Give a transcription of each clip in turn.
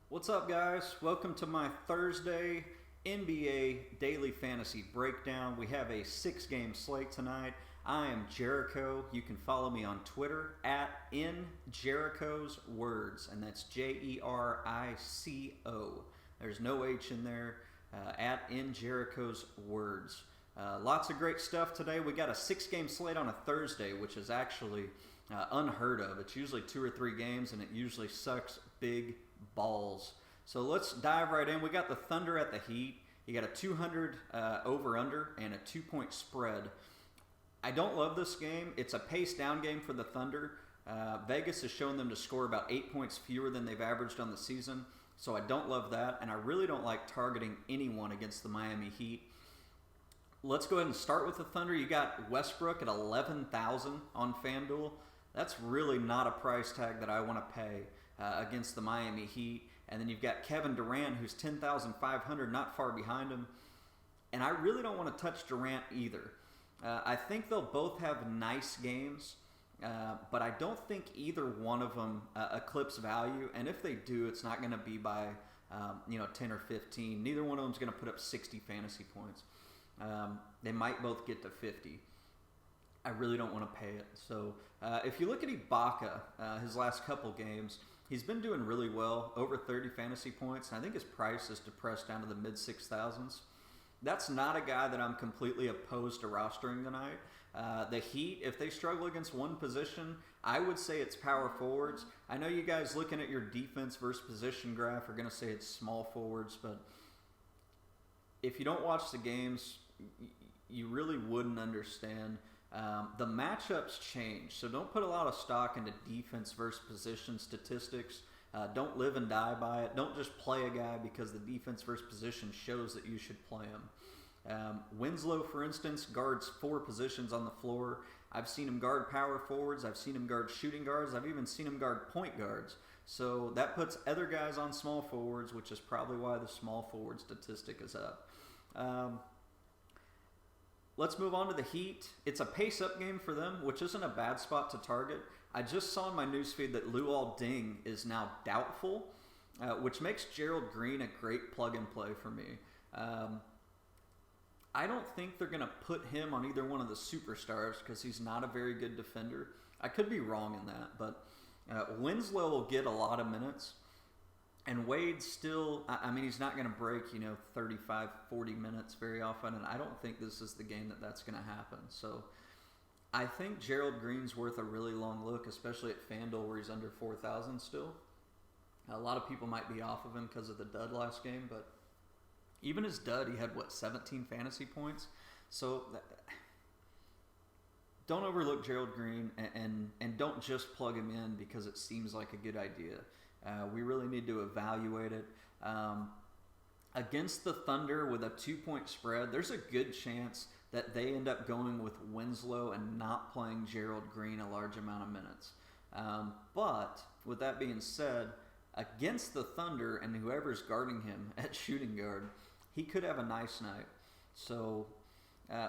What's up, guys? Welcome to my Thursday NBA Daily Fantasy Breakdown. We have a 6-game slate tonight. I am Jericho. You can follow me on Twitter at InJericho's Words, and that's Jerico. There's no H in there. At InJericho's Words. Lots of great stuff today. We got a 6-game slate on a Thursday, which is actually unheard of. It's usually 2 or 3 games, and it usually sucks big balls. So let's dive right in. We got the Thunder at the Heat. You got a 200 over-under and a 2-point spread. I don't love this game. It's a pace-down game for the Thunder. Vegas has shown them to score about 8 points fewer than they've averaged on the season. So I don't love that, and I really don't like targeting anyone against the Miami Heat. Let's go ahead and start with the Thunder. You got Westbrook at 11,000 on FanDuel. That's really not a price tag that I want to pay against the Miami Heat. And then you've got Kevin Durant, who's 10,500, not far behind him. And I really don't want to touch Durant either. I think they'll both have nice games, but I don't think either one of them eclipse value. And if they do, it's not going to be by 10 or 15. Neither one of them is going to put up 60 fantasy points. They might both get to 50. I really don't want to pay it. So if you look at Ibaka, his last couple games, he's been doing really well, over 30 fantasy points. And I think his price is depressed down to the mid-6,000s. That's not a guy that I'm completely opposed to rostering tonight. The Heat, if they struggle against one position, I would say it's power forwards. I know you guys looking at your defense versus position graph are going to say it's small forwards, but if you don't watch the games, you really wouldn't understand. The matchups change, so don't put a lot of stock into defense versus position statistics. Don't live and die by it. Don't just play a guy because the defense versus position shows that you should play him. Winslow, for instance, guards 4 positions on the floor. I've seen him guard power forwards. I've seen him guard shooting guards. I've even seen him guard point guards. So that puts other guys on small forwards, which is probably why the small forward statistic is up. Let's move on to the Heat. It's a pace-up game for them, which isn't a bad spot to target. I just saw in my newsfeed that Luol Deng is now doubtful, which makes Gerald Green a great plug-and-play for me. I don't think they're going to put him on either one of the superstars because he's not a very good defender. I could be wrong in that, but Winslow will get a lot of minutes. And Wade still, he's not going to break, 35, 40 minutes very often, and I don't think this is the game that's going to happen. So I think Gerald Green's worth a really long look, especially at FanDuel where he's under 4,000 still. A lot of people might be off of him because of the dud last game, but even his dud, he had, 17 fantasy points? So don't overlook Gerald Green, and don't just plug him in because it seems like a good idea. We really need to evaluate it. Against the Thunder with a 2-point spread, there's a good chance that they end up going with Winslow and not playing Gerald Green a large amount of minutes. But with that being said, against the Thunder and whoever's guarding him at shooting guard, he could have a nice night. So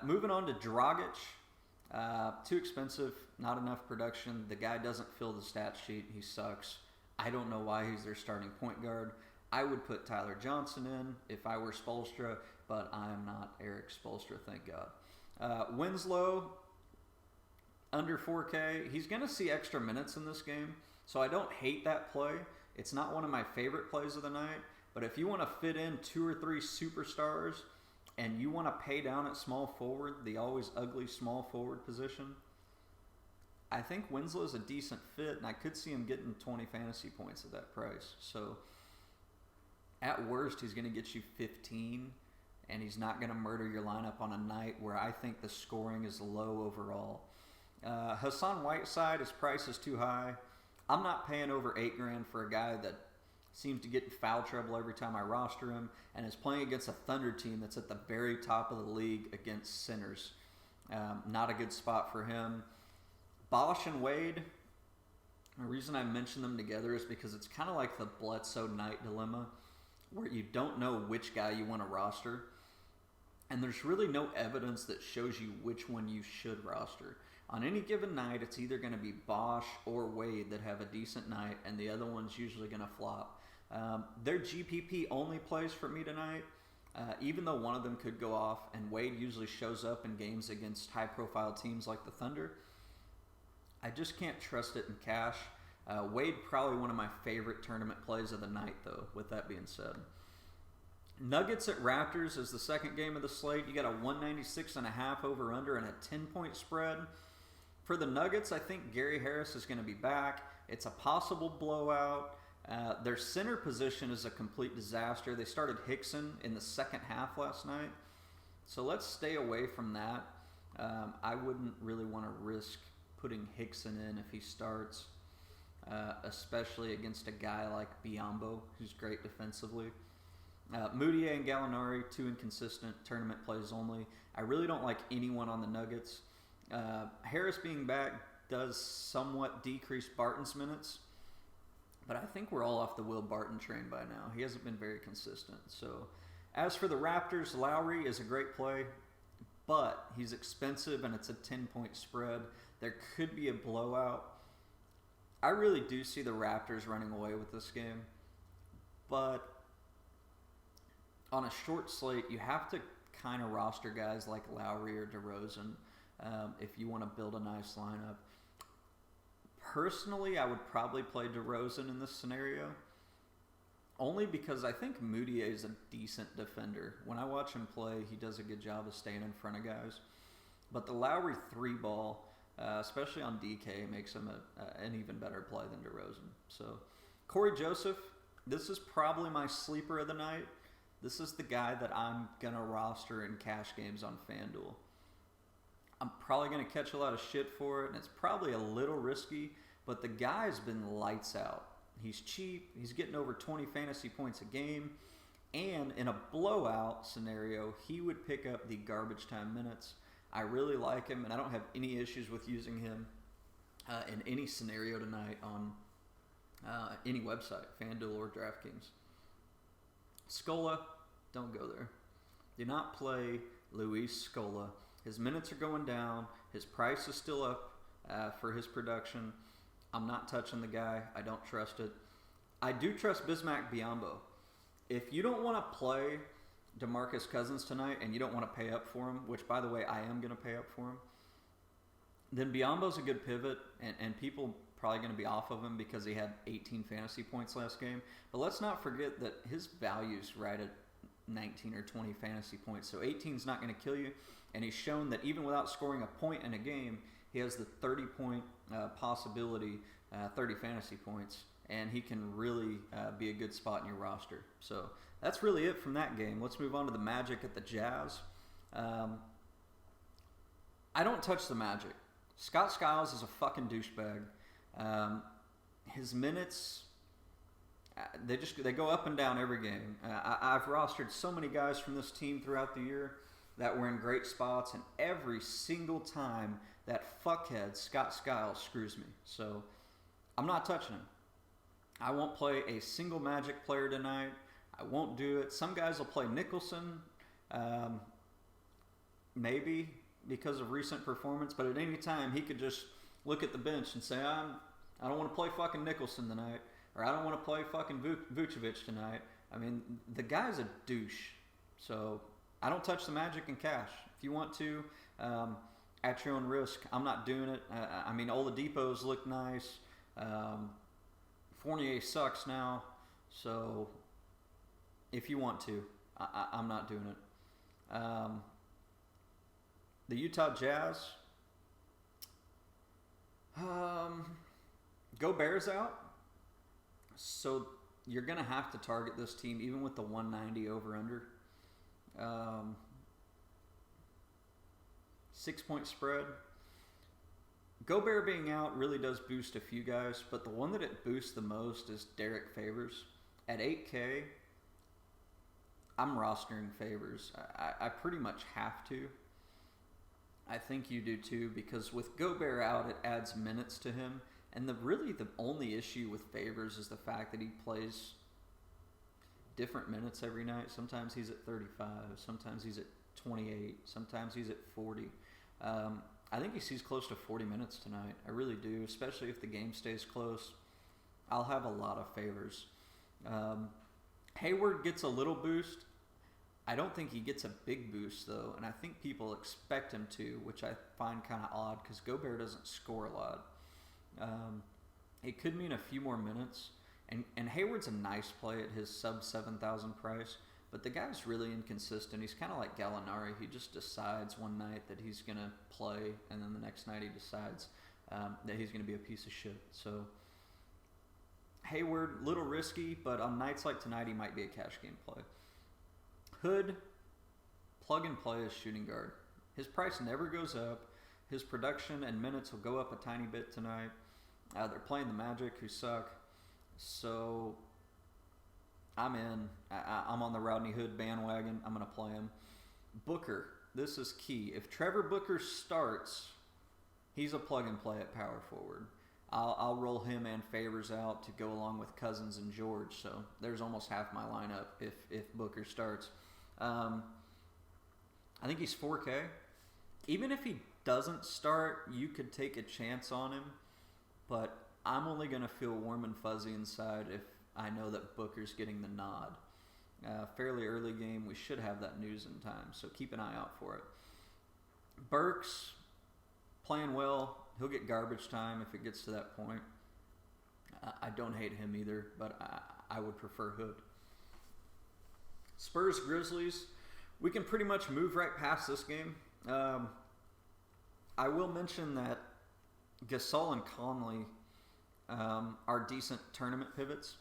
moving on to Dragic. Too expensive, not enough production. The guy doesn't fill the stat sheet. He sucks. I don't know why he's their starting point guard. I would put Tyler Johnson in if I were Spoelstra, but I'm not Eric Spoelstra, thank God. Winslow, under 4K. He's going to see extra minutes in this game, so I don't hate that play. It's not one of my favorite plays of the night, but if you want to fit in 2 or 3 superstars and you want to pay down at small forward, the always ugly small forward position, I think Winslow's a decent fit, and I could see him getting 20 fantasy points at that price. So at worst, he's going to get you 15, and he's not going to murder your lineup on a night where I think the scoring is low overall. Hassan Whiteside, his price is too high. I'm not paying over $8,000 for a guy that seems to get in foul trouble every time I roster him and is playing against a Thunder team that's at the very top of the league against sinners. Not a good spot for him. Bosh and Wade, the reason I mention them together is because it's kind of like the Bledsoe Knight dilemma where you don't know which guy you want to roster. And there's really no evidence that shows you which one you should roster. On any given night, it's either going to be Bosh or Wade that have a decent night, and the other one's usually going to flop. Their GPP only plays for me tonight, even though one of them could go off, and Wade usually shows up in games against high-profile teams like the Thunder. I just can't trust it in cash. Wade, probably one of my favorite tournament plays of the night, though, with that being said. Nuggets at Raptors is the second game of the slate. You got a 196.5 over-under and a 10-point spread. For the Nuggets, I think Gary Harris is going to be back. It's a possible blowout. Their center position is a complete disaster. They started Hickson in the second half last night. So let's stay away from that. I wouldn't really want to risk putting Hickson in if he starts, especially against a guy like Biyombo, who's great defensively. Moutier and Gallinari, 2 inconsistent tournament plays only. I really don't like anyone on the Nuggets. Harris being back does somewhat decrease Barton's minutes, but I think we're all off the Will Barton train by now. He hasn't been very consistent. So, as for the Raptors, Lowry is a great play, but he's expensive and it's a 10-point spread. There could be a blowout. I really do see the Raptors running away with this game, but on a short slate, you have to kind of roster guys like Lowry or DeRozan if you want to build a nice lineup. Personally, I would probably play DeRozan in this scenario, only because I think Moutier is a decent defender. When I watch him play, he does a good job of staying in front of guys. But the Lowry 3-ball, especially on DK, makes him an even better play than DeRozan. So, Corey Joseph, this is probably my sleeper of the night. This is the guy that I'm going to roster in cash games on FanDuel. I'm probably going to catch a lot of shit for it, and it's probably a little risky, but the guy's been lights out. He's cheap. He's getting over 20 fantasy points a game, and in a blowout scenario, he would pick up the garbage time minutes. I really like him, and I don't have any issues with using him in any scenario tonight on any website, FanDuel or DraftKings. Scola, don't go there. Do not play Luis Scola. His minutes are going down. His price is still up for his production. I'm not touching the guy. I don't trust it. I do trust Bismack Biyombo. If you don't want to play DeMarcus Cousins tonight and you don't want to pay up for him, which, by the way, I am going to pay up for him, then Biyombo's a good pivot, and people probably going to be off of him because he had 18 fantasy points last game. But let's not forget that his value's right at 19 or 20 fantasy points. So 18 is not going to kill you. And he's shown that even without scoring a point in a game, he has the 30-point possibility, 30 fantasy points, and he can really be a good spot in your roster. So that's really it from that game. Let's move on to the Magic at the Jazz. I don't touch the Magic. Scott Skiles is a fucking douchebag. His minutes, they go up and down every game. I've rostered so many guys from this team throughout the year that were in great spots, and every single time that fuckhead Scott Skiles screws me. So I'm not touching him. I won't play a single Magic player tonight. I won't do it. Some guys will play Nicholson, maybe because of recent performance, but at any time he could just look at the bench and say, I don't want to play fucking Nicholson tonight, or I don't want to play fucking Vucevic tonight. I mean, the guy's a douche. So I don't touch the Magic in cash. If you want to, at your own risk, I'm not doing it. I mean, Oladipo's look nice. Fournier sucks now. So if you want to, I'm not doing it. The Utah Jazz. Gobert's out. So you're going to have to target this team even with the 190 over-under. 6-point spread. Gobert being out really does boost a few guys, but the one that it boosts the most is Derek Favors. At 8K, I'm rostering Favors. I pretty much have to. I think you do too, because with Gobert out, it adds minutes to him. And the only issue with Favors is the fact that he plays different minutes every night. Sometimes he's at 35, sometimes he's at 28, sometimes he's at 40. I think he sees close to 40 minutes tonight. I really do, especially if the game stays close. I'll have a lot of Favors. Hayward gets a little boost. I don't think he gets a big boost, though, and I think people expect him to, which I find kind of odd because Gobert doesn't score a lot. It could mean a few more minutes, and Hayward's a nice play at his sub 7,000 price, but the guy's really inconsistent. He's kind of like Gallinari. He just decides one night that he's going to play, and then the next night he decides that he's going to be a piece of shit. So Hayward, little risky, but on nights like tonight, he might be a cash game play. Hood, plug and play as shooting guard. His price never goes up. His production and minutes will go up a tiny bit tonight. They're playing the Magic, who suck. So I'm in. I'm on the Rodney Hood bandwagon. I'm going to play him. Booker, this is key. If Trevor Booker starts, he's a plug and play at power forward. I'll roll him and Favors out to go along with Cousins and George. So there's almost half my lineup if Booker starts. I think he's 4K. Even if he doesn't start, you could take a chance on him. But I'm only going to feel warm and fuzzy inside if I know that Booker's getting the nod. Fairly early game. We should have that news in time. So keep an eye out for it. Burks, playing well. He'll get garbage time if it gets to that point. I don't hate him either, but I would prefer Hood. Spurs, Grizzlies. We can pretty much move right past this game. I will mention that Gasol and Conley are decent tournament pivots,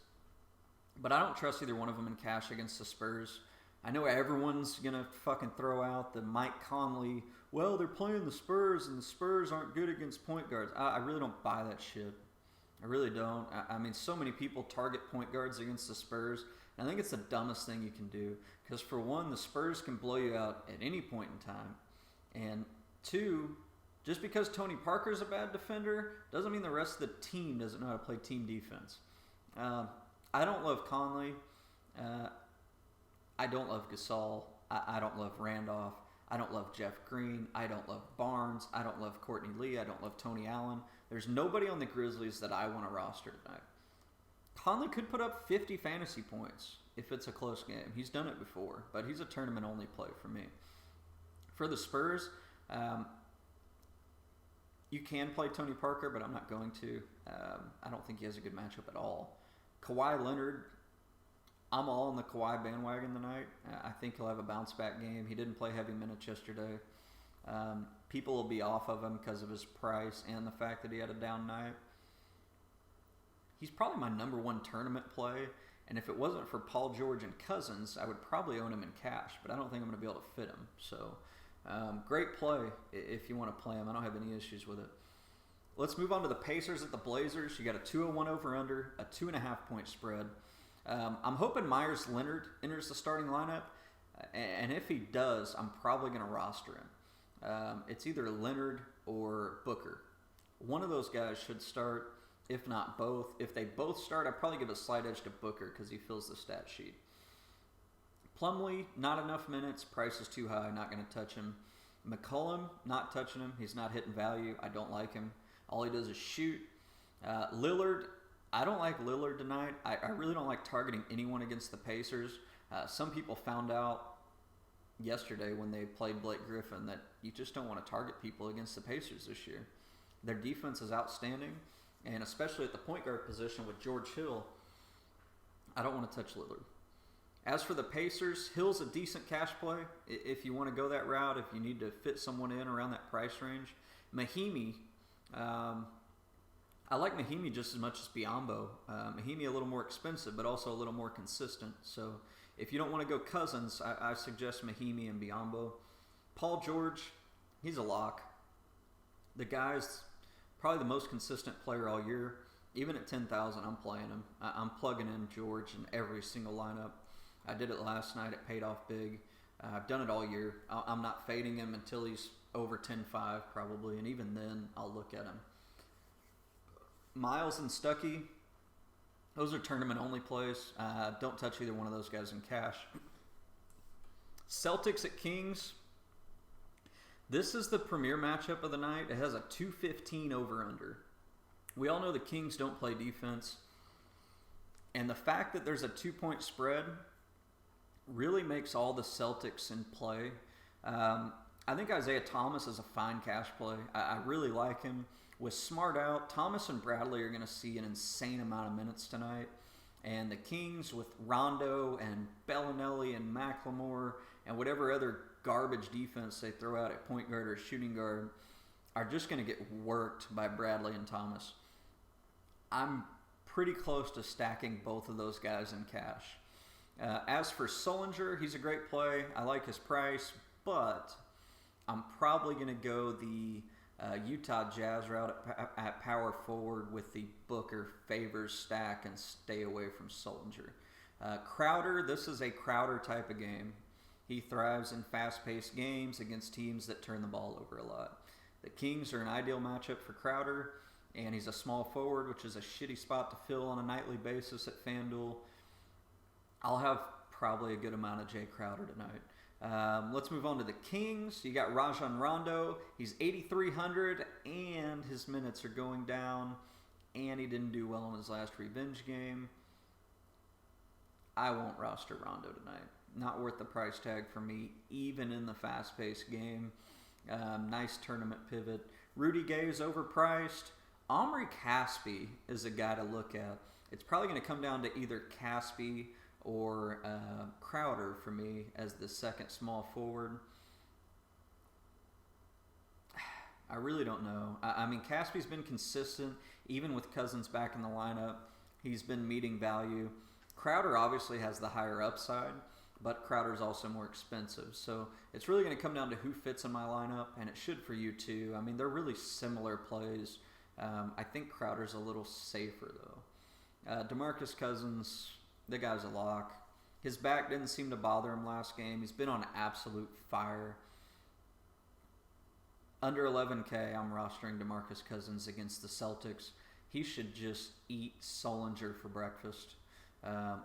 but I don't trust either one of them in cash against the Spurs. I know everyone's going to fucking throw out the Mike Conley, well, they're playing the Spurs, and the Spurs aren't good against point guards. I really don't buy that shit. I really don't. I mean, so many people target point guards against the Spurs. And I think it's the dumbest thing you can do. Because for one, the Spurs can blow you out at any point in time. And two, just because Tony Parker's a bad defender doesn't mean the rest of the team doesn't know how to play team defense. I don't love Conley. I don't love Gasol. I don't love Randolph. I don't love Jeff Green. I don't love Barnes. I don't love Courtney Lee. I don't love Tony Allen. There's nobody on the Grizzlies that I want to roster tonight. Conley could put up 50 fantasy points if it's a close game. He's done it before, but he's a tournament-only play for me. For the Spurs, you can play Tony Parker, but I'm not going to. I don't think he has a good matchup at all. Kawhi Leonard, I'm all on the Kawhi bandwagon tonight. I think he'll have a bounce-back game. He didn't play heavy minutes yesterday. People will be off of him because of his price and the fact that he had a down night. He's probably my number one tournament play, and if it wasn't for Paul George and Cousins, I would probably own him in cash, but I don't think I'm going to be able to fit him. So, great play if you want to play him. I don't have any issues with it. Let's move on to the Pacers at the Blazers. You got a 201 over-under, a 2.5-point spread. I'm hoping Myers Leonard enters the starting lineup, and if he does, I'm probably going to roster him. It's either Leonard or Booker. One of those guys should start, if not both. If they both start, I'd probably give a slight edge to Booker because he fills the stat sheet. Plumlee, not enough minutes. Price is too high. Not going to touch him. McCollum, not touching him. He's not hitting value. I don't like him. All he does is shoot. Lillard, I don't like Lillard tonight. I really don't like targeting anyone against the Pacers. Some people found out yesterday when they played Blake Griffin that you just don't want to target people against the Pacers this year. Their defense is outstanding, and especially at the point guard position with George Hill, I don't want to touch Lillard. As for the Pacers, Hill's a decent cash play if you want to go that route, if you need to fit someone in around that price range. Mahimi, I like Mahimi just as much as Biyombo. Mahimi a little more expensive, but also a little more consistent. So if you don't want to go Cousins, I suggest Mahimi and Biyombo. Paul George, he's a lock. The guy's probably the most consistent player all year. Even at 10,000, I'm playing him. I'm plugging in George in every single lineup. I did it last night. It paid off big. I've done it all year. I'm not fading him until he's over 10.5 probably, and even then, I'll look at him. Miles and Stuckey, those are tournament-only plays. Don't touch either one of those guys in cash. Celtics at Kings. This is the premier matchup of the night. It has a 215 over-under. We all know the Kings don't play defense. And the fact that there's a 2-point spread really makes all the Celtics in play. I think Isaiah Thomas is a fine cash play. I really like him. With Smart out, Thomas and Bradley are going to see an insane amount of minutes tonight. And the Kings with Rondo and Bellinelli and McLemore and whatever other garbage defense they throw out at point guard or shooting guard are just going to get worked by Bradley and Thomas. I'm pretty close to stacking both of those guys in cash. As for Sullinger, he's a great play. I like his price, but I'm probably going to go the Utah Jazz route at power forward with the Booker Favors stack and stay away from Sullinger. Crowder, this is a Crowder type of game. He thrives in fast-paced games against teams that turn the ball over a lot. The Kings are an ideal matchup for Crowder, and he's a small forward, which is a shitty spot to fill on a nightly basis at FanDuel. I'll have probably a good amount of Jay Crowder tonight. Let's move on to the Kings. You got Rajon Rondo. He's 8,300, and his minutes are going down, and he didn't do well in his last revenge game. I won't roster Rondo tonight. Not worth the price tag for me, even in the fast-paced game. Nice tournament pivot. Rudy Gay is overpriced. Omri Caspi is a guy to look at. It's probably going to come down to either Caspi or Crowder for me as the second small forward. I really don't know. I mean, Caspi's been consistent, even with Cousins back in the lineup. He's been meeting value. Crowder obviously has the higher upside, but Crowder's also more expensive. So it's really going to come down to who fits in my lineup, and it should for you too. I mean, they're really similar plays. I think Crowder's a little safer, though. DeMarcus Cousins, the guy's a lock. His back didn't seem to bother him last game. He's been on absolute fire. Under 11K, I'm rostering DeMarcus Cousins against the Celtics. He should just eat Sullinger for breakfast,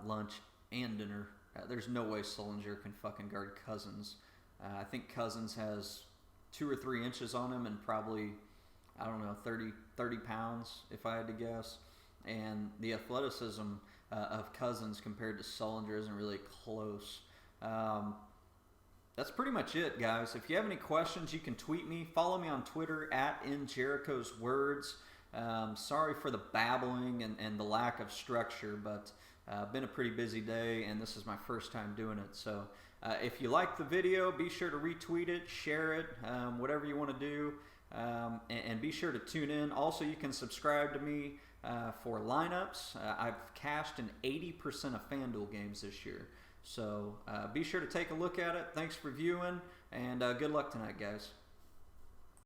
lunch, and dinner. There's no way Sullinger can fucking guard Cousins. I think Cousins has 2 or 3 inches on him and probably, 30 pounds if I had to guess. And the athleticism of Cousins compared to Sullinger isn't really close. That's pretty much it, guys. If you have any questions, you can tweet me. Follow me on Twitter at InJericho'sWords. Sorry for the babbling and the lack of structure, but been a pretty busy day, and this is my first time doing it. So if you like the video, be sure to retweet it, share it, whatever you want to do, and be sure to tune in. Also, you can subscribe to me for lineups. I've cashed in 80% of FanDuel games this year. So be sure to take a look at it. Thanks for viewing, and good luck tonight, guys.